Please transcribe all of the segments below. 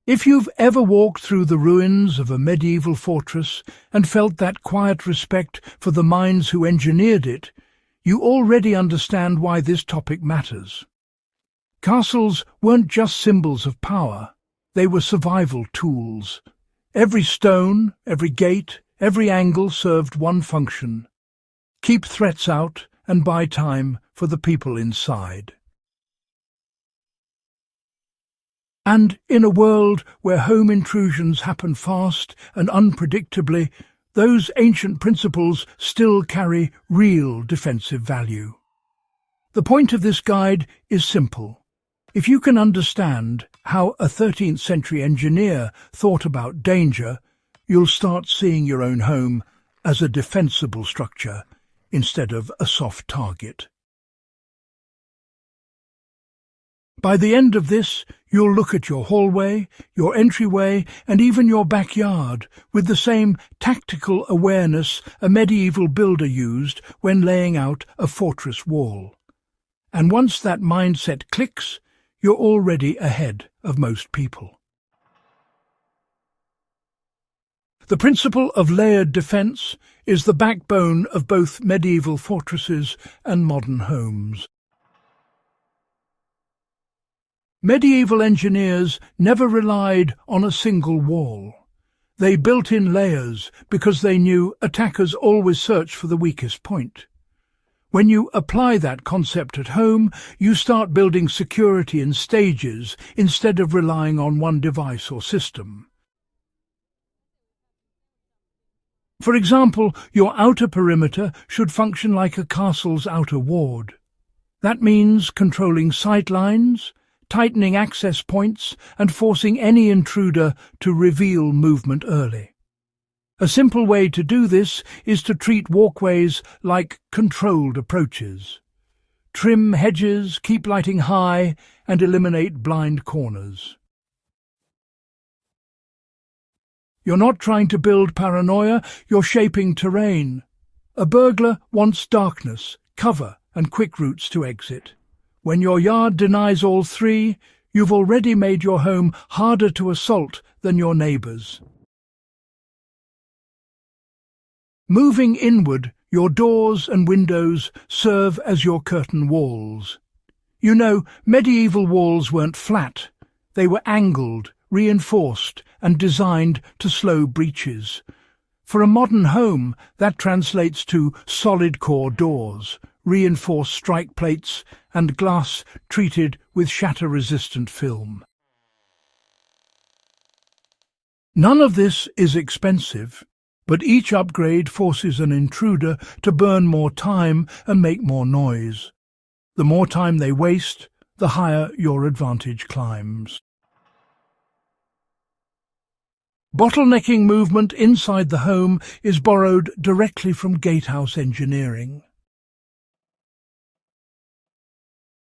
If you've ever walked through the ruins of a medieval fortress and felt that quiet respect for the minds who engineered it, you already understand why this topic matters. Castles weren't just symbols of power, they were survival tools. Every stone, every gate, every angle served one function: keep threats out and buy time for the people inside. And in a world where home intrusions happen fast and unpredictably, those ancient principles still carry real defensive value. The point of this guide is simple. If you can understand how a 13th century engineer thought about danger, you'll start seeing your own home as a defensible structure instead of a soft target. By the end of this, you'll look at your hallway, your entryway, and even your backyard with the same tactical awareness a medieval builder used when laying out a fortress wall. And once that mindset clicks, you're already ahead of most people. The principle of layered defense is the backbone of both medieval fortresses and modern homes. Medieval engineers never relied on a single wall. They built in layers because they knew attackers always search for the weakest point. When you apply that concept at home, you start building security in stages instead of relying on one device or system. For example, your outer perimeter should function like a castle's outer ward. That means controlling sight lines, tightening access points, and forcing any intruder to reveal movement early. A simple way to do this is to treat walkways like controlled approaches. Trim hedges, keep lighting high, and eliminate blind corners. You're not trying to build paranoia, you're shaping terrain. A burglar wants darkness, cover, and quick routes to exit. When your yard denies all three, you've already made your home harder to assault than your neighbours. Moving inward, your doors and windows serve as your curtain walls. You know, medieval walls weren't flat. They were angled, reinforced, and designed to slow breaches. For a modern home, that translates to solid core doors, reinforced strike plates, and glass treated with shatter-resistant film. None of this is expensive, but each upgrade forces an intruder to burn more time and make more noise. The more time they waste, the higher your advantage climbs. Bottlenecking movement inside the home is borrowed directly from gatehouse engineering.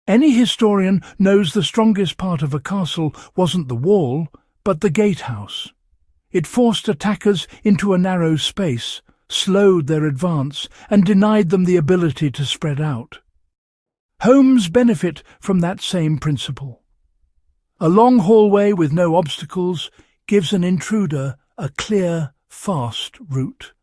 Any historian knows the strongest part of a castle wasn't the wall, but the gatehouse. It forced attackers into a narrow space, slowed their advance, and denied them the ability to spread out. Homes benefit from that same principle. A long hallway with no obstacles gives an intruder a clear, fast route.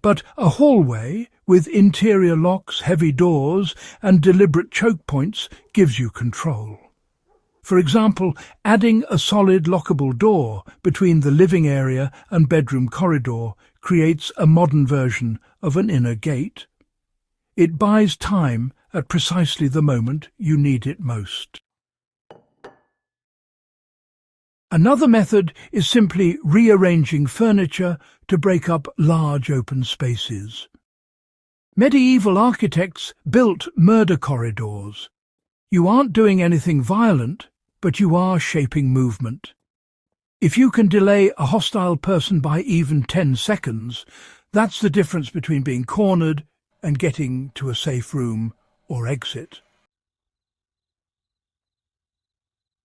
But a hallway with interior locks, heavy doors, and deliberate choke points gives you control. For example, adding a solid lockable door between the living area and bedroom corridor creates a modern version of an inner gate. It buys time at precisely the moment you need it most. Another method is simply rearranging furniture to break up large open spaces. Medieval architects built murder corridors. You aren't doing anything violent, but you are shaping movement. If you can delay a hostile person by even 10 seconds, that's the difference between being cornered and getting to a safe room or exit.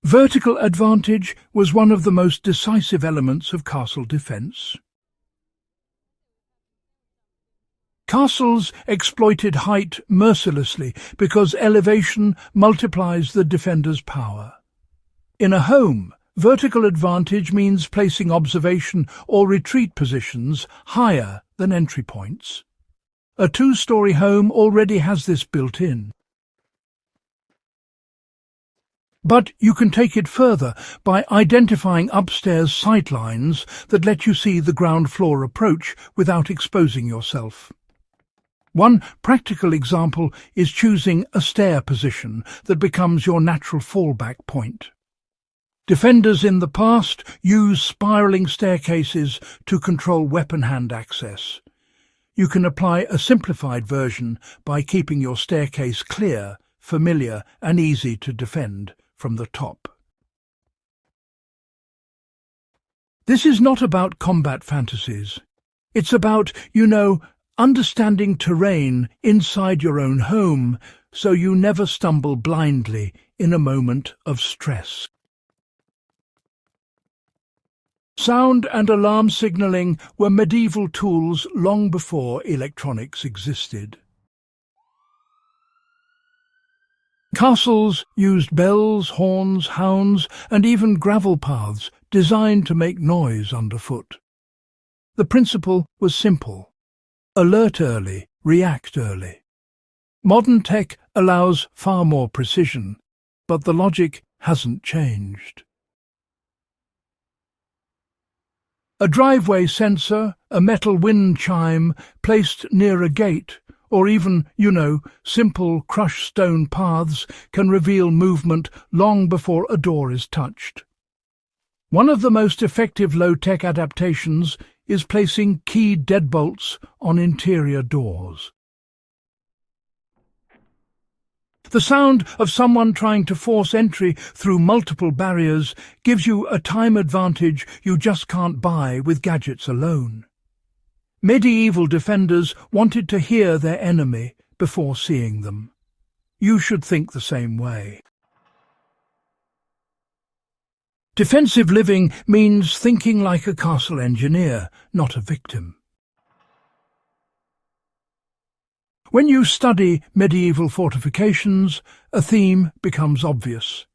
Vertical advantage was one of the most decisive elements of castle defence. Castles exploited height mercilessly because elevation multiplies the defender's power. In a home, vertical advantage means placing observation or retreat positions higher than entry points. A two-story home already has this built in. But you can take it further by identifying upstairs sightlines that let you see the ground floor approach without exposing yourself. One practical example is choosing a stair position that becomes your natural fallback point. Defenders in the past used spiralling staircases to control weapon hand access. You can apply a simplified version by keeping your staircase clear, familiar, and easy to defend from the top. This is not about combat fantasies. It's about, understanding terrain inside your own home so you never stumble blindly in a moment of stress. Sound and alarm signaling were medieval tools long before electronics existed. Castles used bells, horns, hounds, and even gravel paths designed to make noise underfoot. The principle was simple: alert early, react early. Modern tech allows far more precision, but the logic hasn't changed. A driveway sensor, a metal wind chime placed near a gate, or even, simple crushed stone paths can reveal movement long before a door is touched. One of the most effective low-tech adaptations is placing keyed deadbolts on interior doors. The sound of someone trying to force entry through multiple barriers gives you a time advantage you just can't buy with gadgets alone. Medieval defenders wanted to hear their enemy before seeing them. You should think the same way. Defensive living means thinking like a castle engineer, not a victim. When you study medieval fortifications, a theme becomes obvious.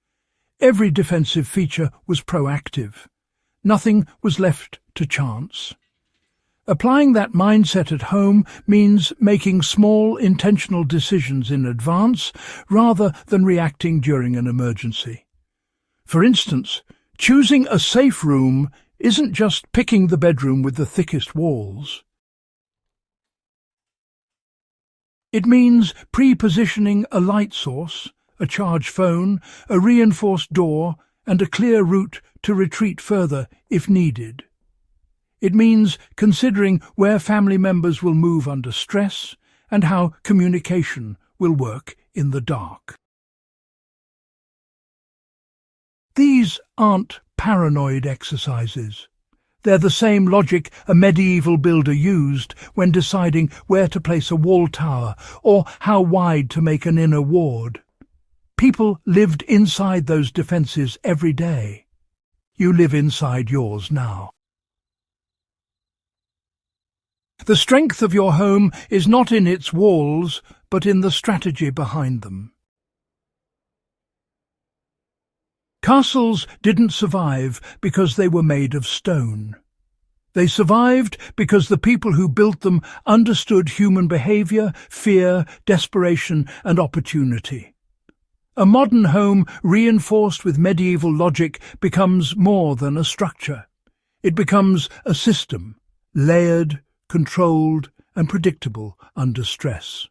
Every defensive feature was proactive. Nothing was left to chance. Applying that mindset at home means making small, intentional decisions in advance rather than reacting during an emergency. For instance, choosing a safe room isn't just picking the bedroom with the thickest walls. It means pre-positioning a light source, a charge phone, a reinforced door, and a clear route to retreat further if needed. It means considering where family members will move under stress and how communication will work in the dark. These aren't paranoid exercises. They're the same logic a medieval builder used when deciding where to place a wall tower or how wide to make an inner ward. People lived inside those defences every day. You live inside yours now. The strength of your home is not in its walls, but in the strategy behind them. Castles didn't survive because they were made of stone. They survived because the people who built them understood human behaviour, fear, desperation, and opportunity. A modern home reinforced with medieval logic becomes more than a structure. It becomes a system, layered, controlled, and predictable under stress.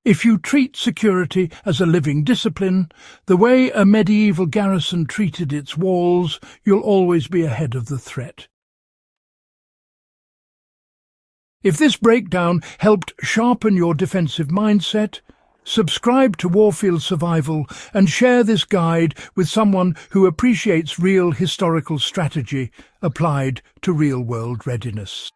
If you treat security as a living discipline, the way a medieval garrison treated its walls, you'll always be ahead of the threat. If this breakdown helped sharpen your defensive mindset, subscribe to Warfield Survival and share this guide with someone who appreciates real historical strategy applied to real-world readiness.